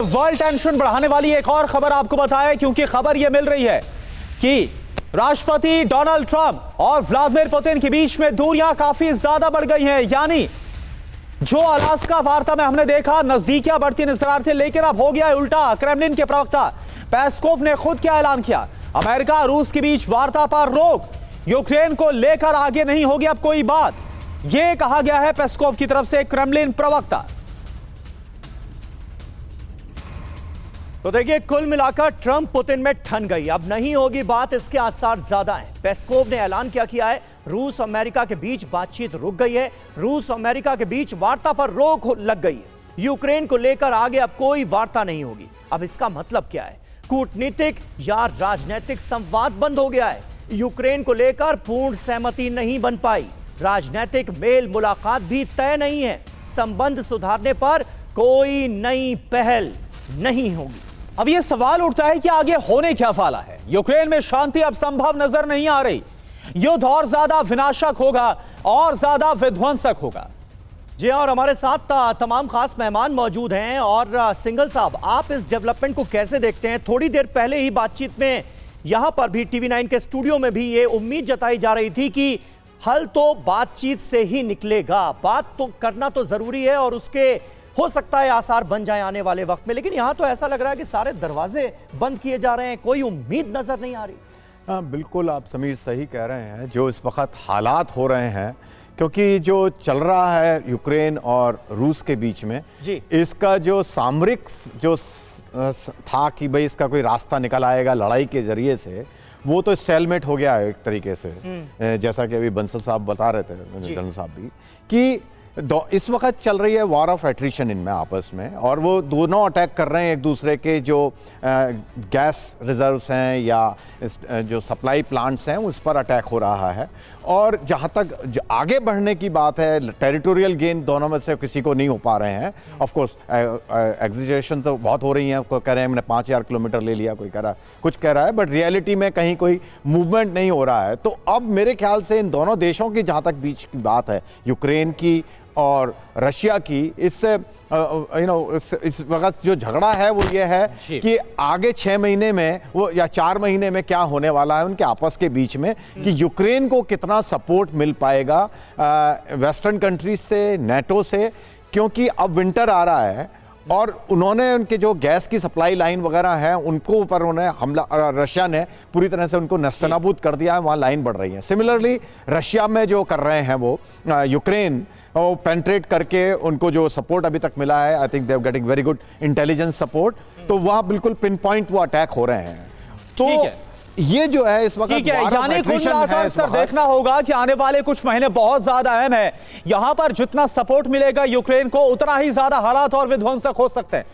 World tension बढ़ाने वाली एक और खबर आपको बताएं, क्योंकि खबर यह मिल रही है कि राष्ट्रपति डोनाल्ड ट्रंप और व्लादिमीर पुतिन के बीच में दूरियां काफी ज्यादा बढ़ गई हैं। यानी जो अलास्का वार्ता में हमने देखा नजदीकियां बढ़ती नजर आ रही थी, लेकिन अब हो गया उल्टा। क्रेमलिन के प्रवक्ता पेस्कोव ने खुद क्या ऐलान किया, अमेरिका रूस के बीच वार्ता पर रोक, यूक्रेन को लेकर आगे नहीं होगी अब कोई बात, यह कहा गया है पेस्कोव की तरफ से, क्रेमलिन प्रवक्ता। तो देखिए, कुल मिलाकर ट्रंप पुतिन में ठन गई, अब नहीं होगी बात, इसके आसार ज्यादा हैं। पेस्कोव ने ऐलान क्या किया है, रूस अमेरिका के बीच बातचीत रुक गई है, रूस अमेरिका के बीच वार्ता पर रोक लग गई है, यूक्रेन को लेकर आगे अब कोई वार्ता नहीं होगी। अब इसका मतलब क्या है, कूटनीतिक या राजनीतिक संवाद बंद हो गया है, यूक्रेन को लेकर पूर्ण सहमति नहीं बन पाई, राजनीतिक मेल मुलाकात भी तय नहीं है, संबंध सुधारने पर कोई नई पहल नहीं होगी। अब यह सवाल उठता है कि आगे होने क्या वाला है। यूक्रेन में शांति अब संभव नजर नहीं आ रही, युद्ध और ज्यादा विनाशक होगा और ज्यादा विध्वंसक होगा। जी और हमारे साथ तमाम खास मेहमान मौजूद हैं। और सिंघल साहब, आप इस डेवलपमेंट को कैसे देखते हैं? थोड़ी देर पहले ही बातचीत में यहां पर भी TV9 के स्टूडियो में भी ये उम्मीद जताई जा रही थी कि हल तो बातचीत से ही निकलेगा, बात तो करना तो जरूरी है और उसके हो सकता है आसार बन जाए आने वाले वक्त में, लेकिन यहां तो ऐसा लग रहा है कि सारे दरवाजे बंद किए जा रहे हैं, कोई उम्मीद नजर नहीं आ रही। हाँ, बिल्कुल आप समीर सही कह रहे हैं। जो इस वक्त हालात हो रहे हैं, क्योंकि जो चल रहा है यूक्रेन और रूस के बीच में जी, इसका जो सामरिक जो था कि भाई इसका कोई रास्ता निकल आएगा लड़ाई के जरिए से, वो तो स्टेलमेट हो गया है एक तरीके से। जैसा कि अभी बंसल साहब बता रहे थे, जनरल साहब भी, कि इस वक्त चल रही है वॉर ऑफ एट्रिशन इनमें आपस में, और वो दोनों अटैक कर रहे हैं एक दूसरे के जो गैस रिजर्व्स हैं या जो सप्लाई प्लांट्स हैं उस पर अटैक हो रहा है। और जहाँ तक आगे बढ़ने की बात है, टेरिटोरियल गेन दोनों में से किसी को नहीं हो पा रहे हैं। ऑफ कोर्स एग्जिजेशन तो बहुत हो रही हैं, कोई कह रहे हैं मैंने 5000 किलोमीटर ले लिया, कोई कह रहा कुछ कह रहा है, बट रियलिटी में कहीं कोई मूवमेंट नहीं हो रहा है। तो अब मेरे ख्याल से इन दोनों देशों की जहाँ तक बीच की बात है, यूक्रेन की और रशिया की, इससे इस वक्त जो झगड़ा है वो ये है कि आगे 6 महीने में वो या 4 महीने में क्या होने वाला है उनके आपस के बीच में, कि यूक्रेन को कितना सपोर्ट मिल पाएगा वेस्टर्न कंट्रीज से, नेटो से, क्योंकि अब विंटर आ रहा है और उन्होंने उनके जो गैस की सप्लाई लाइन वगैरह है उनको ऊपर उन्होंने हमला, रशिया ने पूरी तरह से उनको नस्तनाबूद कर दिया है, वहाँ लाइन बढ़ रही है। सिमिलरली रशिया में जो कर रहे हैं वो यूक्रेन वो पेंट्रेट करके उनको जो सपोर्ट अभी तक मिला है, I think they are getting very good intelligence support, तो वहाँ बिल्कुल पिन पॉइंट वो अटैक हो रहे हैं। तो ये जो है इस वक्त यानी कुल मिलाकर सर देखना होगा कि आने वाले कुछ महीने बहुत ज्यादा अहम है। यहां पर जितना सपोर्ट मिलेगा यूक्रेन को, उतना ही ज्यादा हालात और विध्वंसक हो सकते हैं।